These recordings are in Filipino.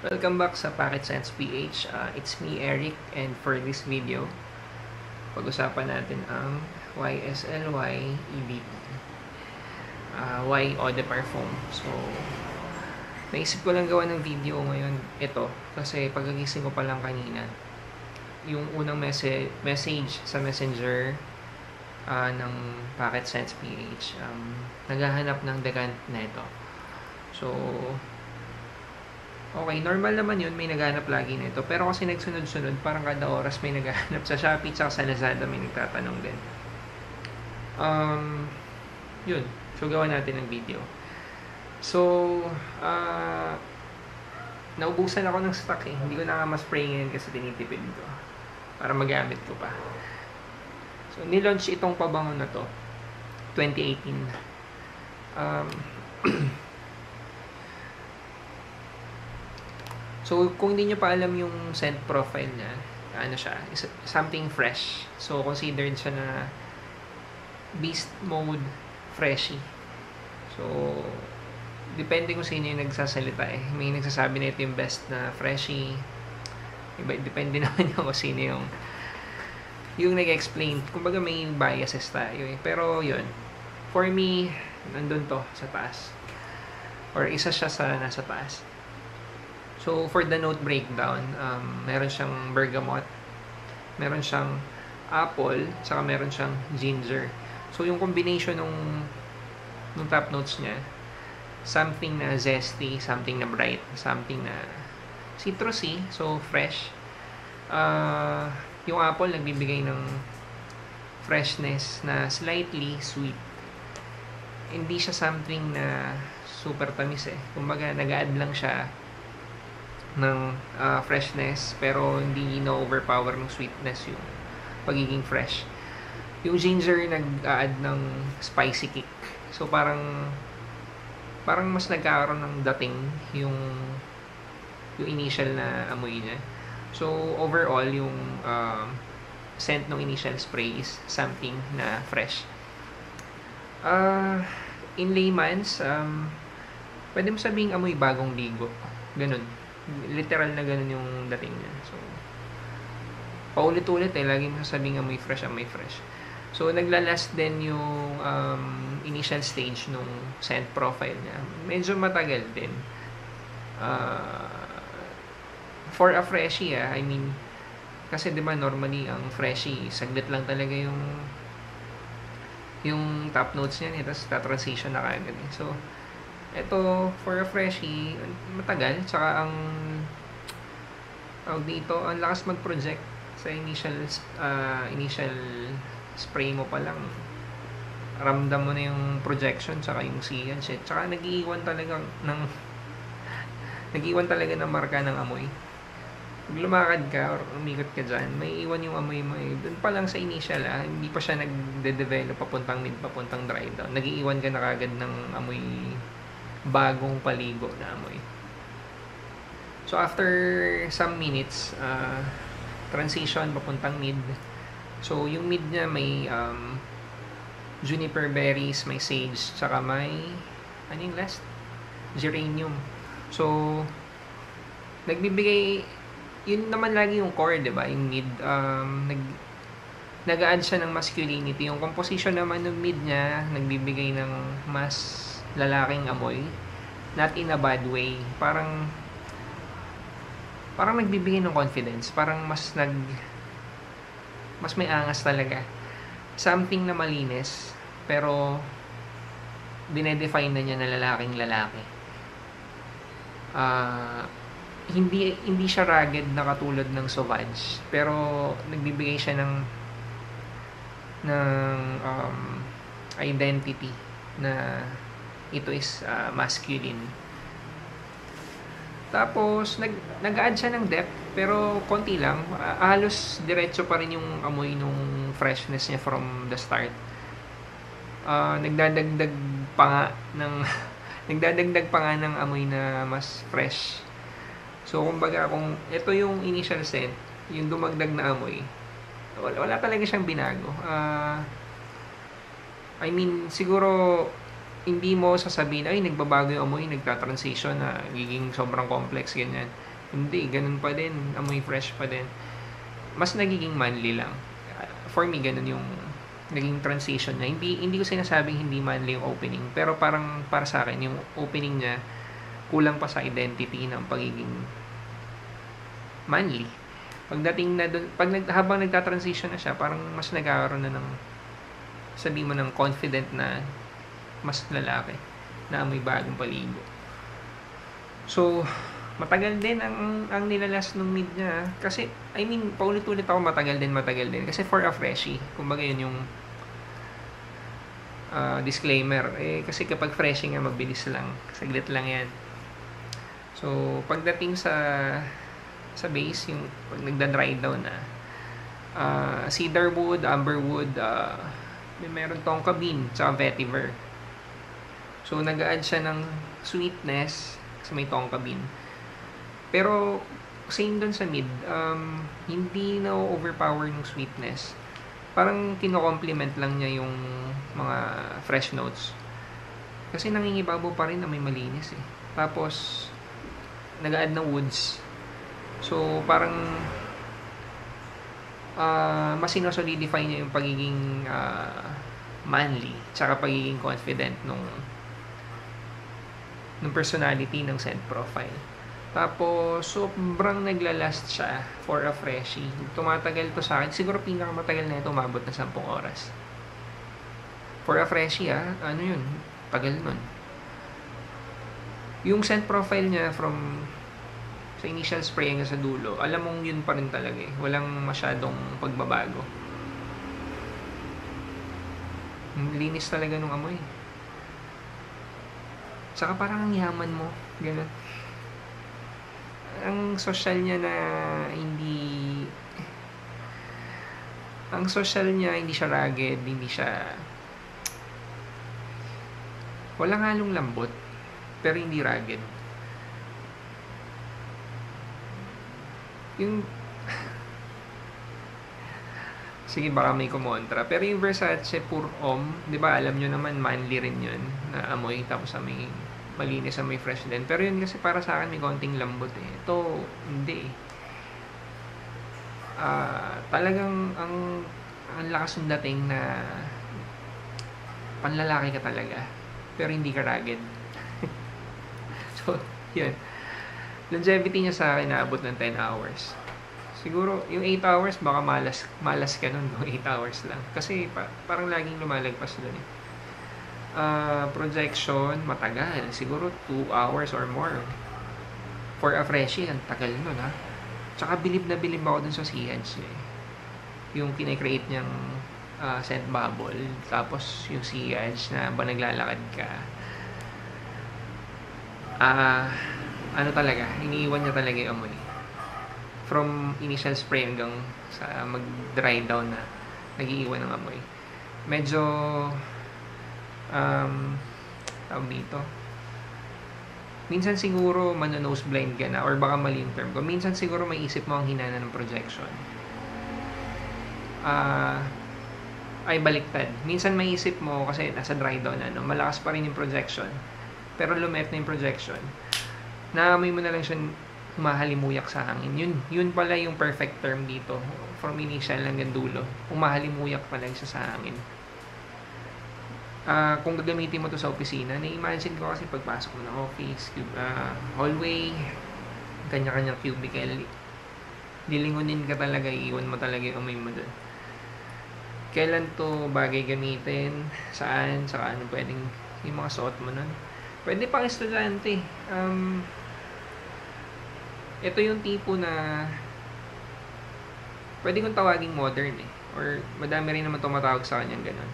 Welcome back sa Packet Sense PH. It's me, Eric, and for this video, pag-usapan natin ang YSLY EBP. Why Eau de Parfum. So, naisip ko lang gawa ng video ngayon ito kasi pagkagising ko pa lang kanina, yung unang message sa messenger ng Packet Sense PH, naghahanap ng degant na ito. So, okay, normal naman yun, may naghahanap lagi nito. Pero kasi nagsunod-sunod, parang kada oras may naghahanap sa Shopee tsaka sa Lazada may nagtatanong din. Yun. So, gawa natin ng video. So, naubusan ako ng stock eh. Hindi ko na ma-spray ngayon kasi tinitipid ko. Para magamit ko pa. So, nilaunch itong pabango na to. 2018. So, kung hindi nyo pa alam yung scent profile niya, ano siya, something fresh. So, considered siya na beast mode freshy. So, depende kung sino yung nagsasalita eh. May nagsasabi na ito yung best na freshy. Iba, depende naman yung kung sino yung nag-explain. Kumbaga may biases tayo eh. Pero yun, for me, nandun to sa taas. Or isa siya sa nasa taas. So, for the note breakdown, meron siyang bergamot, meron siyang apple, saka meron siyang ginger. So, yung combination ng top notes niya, something na zesty, something na bright, something na citrusy, so fresh. Yung apple, nagbibigay ng freshness na slightly sweet. Hindi siya something na super tamis eh. Kumbaga, nag-add lang siya ng freshness pero hindi na-overpower ng sweetness yung pagiging fresh. Yung ginger nag-add ng spicy kick. So parang mas nagkakaroon ng dating yung initial na amoy niya. So overall yung scent ng initial spray is something na fresh. In layman's, pwede mo sabihing amoy bagong ligo. Ganun. Literal na ganun yung dating niya. So, paulit-ulit eh. Lagi mo sasabing amoy fresh. So, naglalast din yung initial stage nung scent profile niya. Medyo matagal din. For a freshie, I mean, kasi diba normally ang freshie, saglit lang talaga yung top notes niya. Tapos, transition na kagad. So, ito, for a freshie, matagal. Tsaka ang dito, ang lakas mag-project sa initial spray mo pa lang. Ramdam mo na yung projection, tsaka yung seal shit. Tsaka nag-iwan talaga ng marka ng amoy. Pag lumakad ka or umikot ka dyan, may iwan yung amoy mo eh. Doon pa lang sa initial hindi pa siya nagde-develop papuntang mid, papuntang dry down. Nag-iwan ka na kagad ng amoy bagong paligo na amoy. So after some minutes, transition papuntang mid. So yung mid niya may juniper berries, may sage, tsaka may ano yung last? Geranium. So nagbibigay, yun naman lagi yung core, diba? Yung mid, nag-add siya ng masculinity. Yung composition naman ng mid niya, nagbibigay ng mas lalaking amoy, not in a bad way. Parang nagbibigay ng confidence, parang mas may angas talaga. Something na malinis pero dinedefine na niya na lalaking lalaki. Hindi siya rugged na katulad ng Sauvage, pero nagbibigay siya ng identity na ito is masculine. Tapos nag-add siya ng depth pero konti lang. Halos diretso pa rin yung amoy nung freshness niya from the start. Nagdadagdag pa nga ng amoy na mas fresh. So kumbaga kung ito yung initial scent, yung dumagdag na amoy, wala talaga siyang binago. I mean, siguro hindi mo sasabihin, ay, nagbabago yung amoy, nagta-transition na giging sobrang complex, ganyan. Hindi, ganun pa din. Amoy fresh pa din. Mas nagiging manly lang. For me, ganun yung naging transition niya. Hindi ko sinasabing hindi manly yung opening. Pero parang para sa akin, yung opening niya, kulang pa sa identity ng pagiging manly. Pagdating na doon, habang nagta-transition na siya, parang mas nagkakaroon na ng, sabi mo, ng confident na mas lalaki na may bagong paligo. So, matagal din ang nilalas nung mid niya. Kasi, I mean, paulit-ulit ako matagal din. Kasi for a freshie, kumbaga yun yung disclaimer. Kasi kapag freshie nga, mabilis lang. Saglit lang yan. So, pagdating sa base, yung pag nagda-dry down na, cedarwood, amberwood, meron tonka bean, tsaka vetiver. So, nag-add siya ng sweetness sa may tonka bean. Pero, same dun sa mid, hindi na overpower ng sweetness. Parang kino-complement lang niya yung mga fresh notes. Kasi nangingibabaw pa rin na may malinis eh. Tapos, nag-add ng woods. So, parang mas sinosolidify niya yung pagiging manly, tsaka pagiging confident nung personality ng scent profile. Tapos, sobrang naglalast siya for a freshie. Tumatagal to sa akin. Siguro pinakamatagal na ito, umabot na 10 oras. For a freshie, ano yun? Tagal nun. Yung scent profile niya from sa initial spray hanggang sa dulo, alam mong yun pa rin talaga eh. Walang masyadong pagbabago. Linis talaga nung amoy. Tsaka parang ang yaman mo. Ganun. Ang social niya hindi siya rugged, hindi siya, walang halong lambot, pero hindi rugged. Yung sige, baka may kumontra, pero yung Versace Pure Homme, di ba, alam nyo naman, manly rin yun na amoy, tapos may malinis, may fresh din. Pero yun kasi para sa akin may konting lambot eh. Ito, hindi eh. Talagang ang lakas ng dating na panlalaki ka talaga, pero hindi ka rugged. So, yun. Longevity niya sa akin naabot ng 10 hours. Siguro, yung 8 hours, baka malas ka nun, 8 hours lang. Kasi parang laging lumalagpas doon eh. Projection, matagal. Siguro 2 hours or more. For a freshie, ang tagal nun ha. Tsaka bilib na bilib ako dun sa sihage eh. Yung kinecreate niyang scent bubble. Tapos yung sihage na ba naglalakad ka. Ano talaga, iniiwan niya talaga yung amoy. From initial spray hanggang sa mag-dry down na nag-iiwan ng amoy. Medyo tawag dito, minsan siguro nose blind ka na, or baka mali yung term ko. Minsan siguro may isip mo ang hinana ng projection. Ay baliktad. Minsan may isip mo kasi nasa dry down na, malakas pa rin yung projection. Pero lumet na yung projection. Naamoy mo na lang siya humahalimuyak sa hangin. Yun pala yung perfect term dito. From initial hanggang dulo. Humahalimuyak pala siya sa hangin. Kung gagamitin mo to sa opisina, na-imagine ko kasi pagpasok mo ng office, hallway, kanya-kanyang cubicle, lilingunin ka talaga, iiwan mo talaga yung amoy mo dun. Kailan to bagay gamitin? Saan? Saka ano pwedeng yung mga suot mo nun? Pwede pang estudyante. Ito yung tipo na pwede kong tawaging modern eh. Or madami rin naman tumatawag sa kanyang ganun.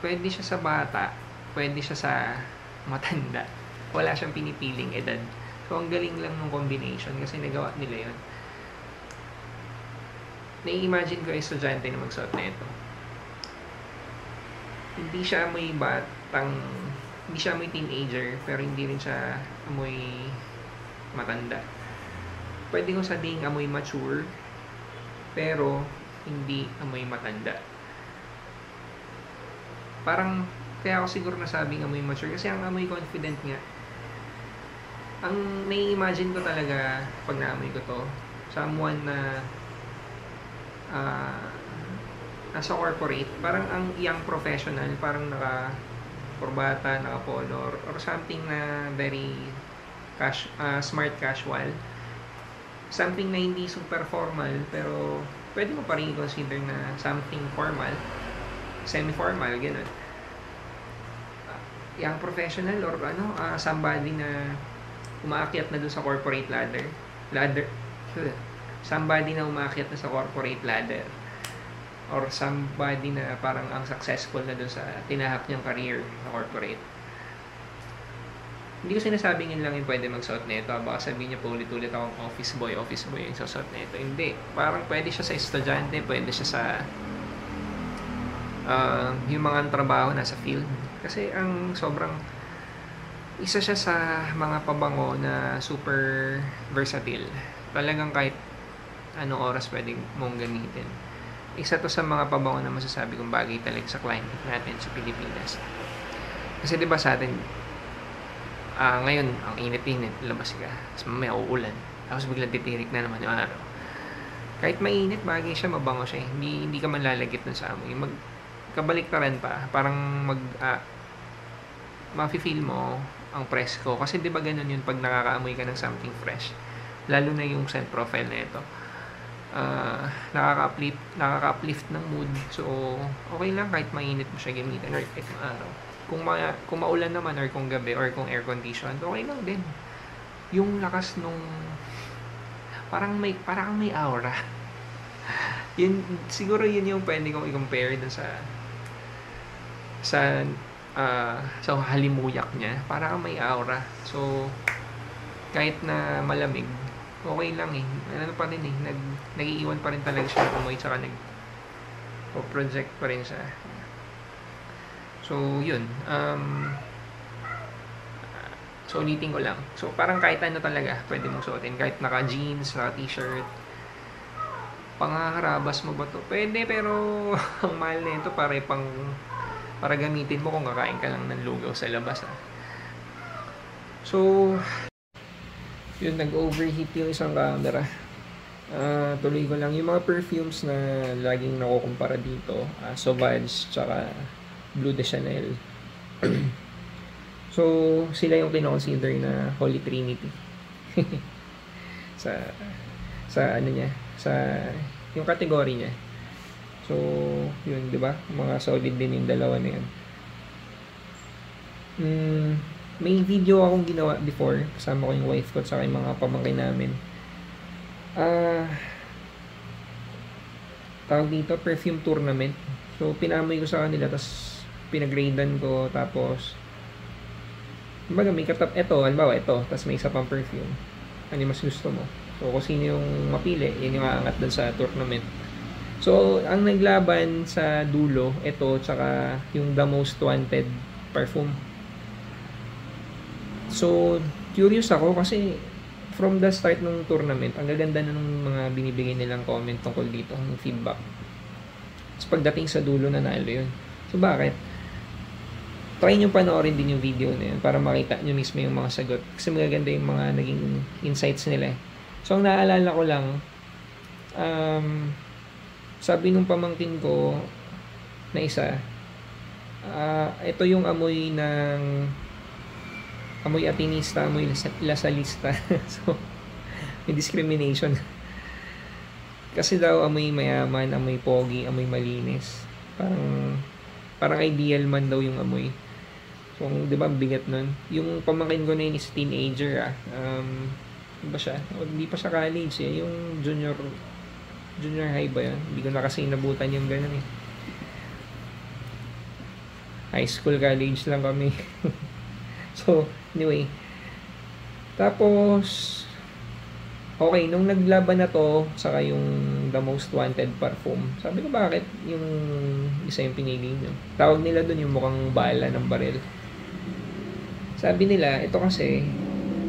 Pwede siya sa bata, pwede siya sa matanda. Wala siyang pinipiling edad. So, ang galing lang ng combination kasi nagawa nila yun. Na-imagine ko estudyante na magsuot na ito. Hindi siya amoy batang, hindi siya amoy teenager, pero hindi rin siya amoy matanda. Pwede ko sabihin amoy mature, pero hindi amoy matanda. Parang, kaya ako siguro nasabing amoy mature kasi ang amoy confident nga. Ang nai-imagine ko talaga pag naamoy ko to, someone na nasa corporate, parang ang young professional, parang naka-kurbata, naka-polo, or something na very smart casual. Something na hindi super formal, pero pwede mo pa rin i-consider na something formal, semi-formal, gano'n. Young professional or somebody na umaakyat na doon sa corporate ladder, somebody na umaakyat na sa corporate ladder, or somebody na parang ang successful na doon sa tinahak niyang career na corporate. Hindi ko sinasabing yun lang yung pwede magsuot nito. Baka sabihin niya po ulit-ulit akong office boy yung susuot nito. Hindi. Parang pwede siya sa estudyante, pwede siya sa yung mga trabaho nasa field. Kasi ang sobrang isa siya sa mga pabango na super versatile. Talagang kahit anong oras pwedeng mong gamitin. Isa to sa mga pabango na masasabi kong bagay talaga sa climate natin sa Pilipinas. Kasi diba sa atin, ngayon, ang init-init, labas ka. Tapos mamaya uulan. Tapos biglang titirik na naman yung araw. Kahit mainit, bagay siya, mabango siya. Hindi ka man lalagit dun sa amoy. Kabaliktaran pa. Parang mafe-feel mo ang presko. Kasi di ba ganun yun pag nakakaamoy ka ng something fresh. Lalo na yung scent profile na ito. Nakaka-uplift ng mood. So, okay lang kahit mainit mo siya gamitin or kahit maaraw. Kung maulan naman or kung gabi or kung air conditioned, okay lang din. Yung lakas nung parang may aura. Yun, siguro yun yung pwede kong i-compare dun sa halimuyak niya. Parang may aura. So, kahit na malamig, okay lang eh. Ano pa rin eh, nag-iiwan pa rin talaga siya ng amoy, tsaka nag-project pa rin siya. So, yun. So, ulitin ko lang. So, parang kahit ano talaga, pwede mong suotin. Kahit naka-jeans, naka-t-shirt. Pangaharabas mo ba to? Pwede, pero ang mahal na ito para gamitin mo kung kakain ka lang ng lugaw sa labas. So, yun, nag-overheat yung isang camera. Tuloy ko lang. Yung mga perfumes na laging nakukumpara dito, Sauvage, tsaka Bleu de Chanel. So, sila yung kinoconsider na Holy Trinity. sa ano niya, sa yung category niya. So, yun, di ba? Mga solid din yung dalawa na yan. May video akong ginawa before, kasama ko yung wife ko at saka yung mga pamangkin namin. Tawag dito, perfume tournament. So, pinamoy ko sa kanila, tapos pinagradean ko, tapos kumbaga may halimbawa ito, tapos may isa pang perfume. Ano yung mas gusto mo? So, kung sino yung mapili, yun yung aangat dun sa tournament. So, ang naglaban sa dulo, ito, tsaka yung The Most Wanted perfume. So, curious ako kasi from the start ng tournament, ang gaganda na ng mga binibigay nilang comment tungkol dito, ng feedback. Tapos pagdating sa dulo, nanalo yun. So, bakit? Try nyo panoorin din yung video na yun para makita nyo mismo yung mga sagot. Kasi magaganda yung mga naging insights nila. So, ang naalala ko lang, sabi nung pamangkin ko na isa, ito yung amoy atinista, amoy lasalista. So, may discrimination. Kasi daw amoy mayaman, amoy pogi, amoy malinis. Parang ideal man daw yung amoy. So, di ba, bigat nun. Yung pamangkin ko na yun is teenager, ba siya? O, hindi pa siya college, eh. Yung junior high ba yun? Hindi ko na kasi nabutan yung ganun, eh. High school, college lang kami. So, anyway. Tapos, okay, nung naglaban na to, saka yung The Most Wanted perfume, sabi ko bakit yung isa yung pinili nyo? Tawag nila dun yung mukhang bala ng baril. Sabi nila, ito kasi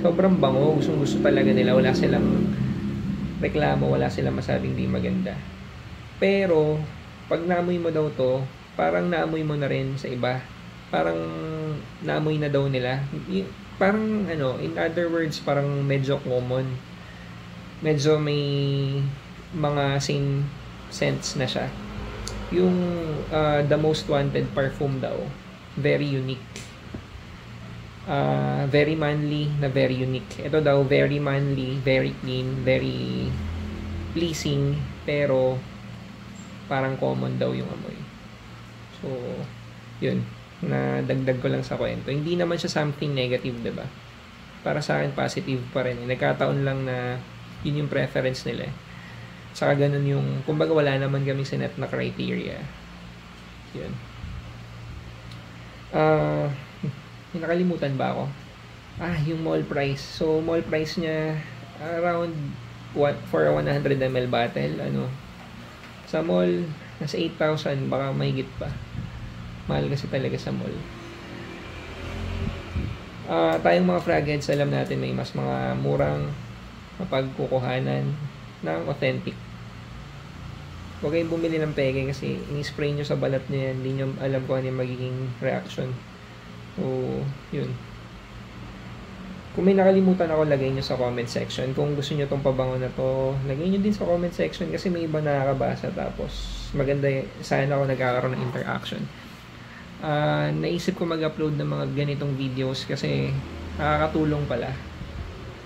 sobrang bango, gustong-gusto talaga nila, wala silang reklamo, wala silang masabing di maganda. Pero, pag naamoy mo daw to, parang naamoy mo na rin sa iba. Parang naamoy na daw nila. parang ano, in other words, parang medyo common. Medyo may mga same scents na siya. Yung The Most Wanted perfume daw, very unique. Very manly na very unique. Ito daw, very manly, very clean, very pleasing, pero parang common daw yung amoy. So, yun. Na dagdag ko lang sa kwento. Hindi naman siya something negative, diba? Para sa akin, positive pa rin. Nagkataon lang na yun yung preference nila. Saka ganun yung, kumbaga wala naman kami sinet na criteria. Yun. May nakalimutan ba ako? Yung mall price. So, mall price niya around for a 100 ml bottle, sa mall, nasa 8,000, baka mahigit pa. Mahal kasi talaga sa mall. Tayong mga fragheads, alam natin may mas mga murang mapagkukuhanan ng authentic. Huwag kayong bumili ng peke kasi ini-spray nyo sa balat nyo yan, hindi nyo alam kung ano yung magiging reaction. So, yun. Kung may nakalimutan ako, lagay nyo sa comment section. Kung gusto nyo tong pabango na to, lagay nyo din sa comment section kasi may iba nakakabasa. Tapos, maganda sana ako nagkakaroon ng interaction. Naisip ko mag-upload ng mga ganitong videos kasi nakakatulong pala.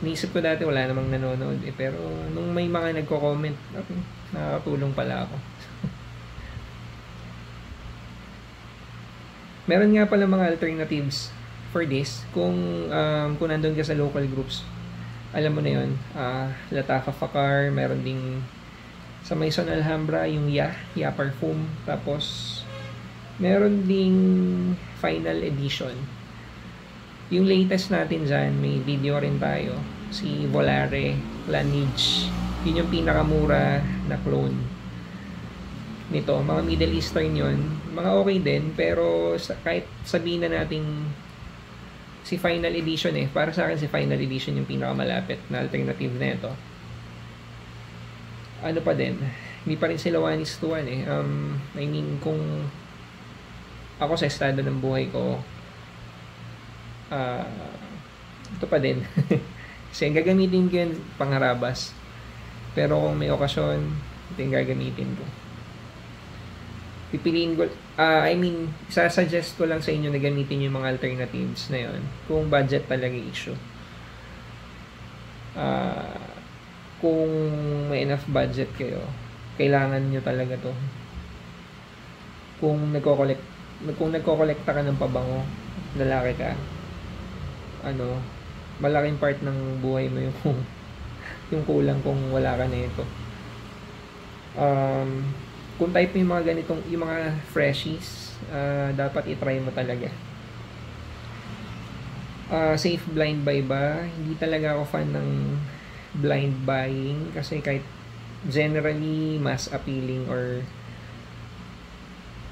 Naisip ko dati wala namang nanonood pero nung may mga nagko-comment, nakakatulong pala ako. Meron nga pala mga alternatives for this kung nandun ka sa local groups. Alam mo na yun, Latafa Fakar, meron ding sa Maison Alhambra yung Ya Parfum, tapos meron ding final edition. Yung latest natin dyan, may video rin tayo, si Volare Laneige. Yun yung pinakamura na clone nito. Mga Middle Eastern yun, mga okay din, pero kahit sabihin na nating si final edition para sa akin si final edition yung pinakamalapit na alternative na ito. Ano pa din, hindi pa rin sila 1:1 I mean, kung ako sa estado ng buhay ko, ito pa din. Kasi gagamitin ko yun pangharabas. Pero kung may okasyon, ito yung gagamitin ko. Pipiliin ko, sasuggest ko lang sa inyo na gamitin yung mga alternatives na yun. Kung budget talaga issue. Kung may enough budget kayo, kailangan nyo talaga to. Kung nagko-kolekta ka ng pabango, lalaki ka, malaking part ng buhay mo yung kulang kung wala ka na ito. Kung type mo yung mga ganitong, yung mga freshies, dapat i-try mo talaga. Safe blind buy ba? Hindi talaga ako fan ng blind buying kasi kahit generally mas appealing or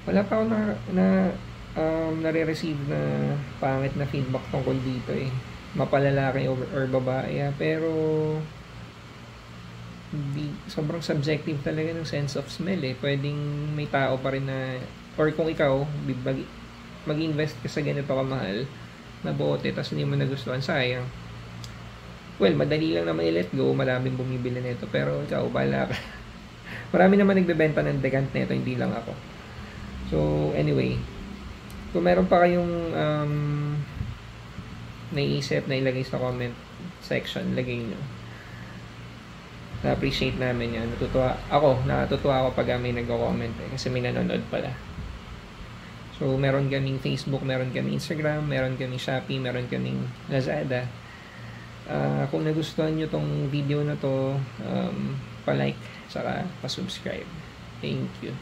wala pa ako nare-receive na pangit na feedback tungkol dito mapalalaki or babae pero sobrang subjective talaga ng sense of smell pwedeng may tao pa rin na or kung ikaw mag-invest ka sa ganito kamahal na bote tapos hindi mo nagustuhan, sayang. Well, madali lang naman i-let go, maraming bumibili nito pero ikaw, bahala ka. Marami naman nagbebenta ng decant nito, hindi lang ako. So, anyway, kung meron pa kayong naiisip na ilagay sa comment section, lagay nyo. Na-appreciate namin yan. Natutuwa ako pag may nagko-comment kasi may nanonood pala. So, meron kaming Facebook, meron kaming Instagram, meron kaming Shopee, meron kaming Lazada. Kung nagustuhan nyo tong video na to, pa-like, saka pa-subscribe. Thank you.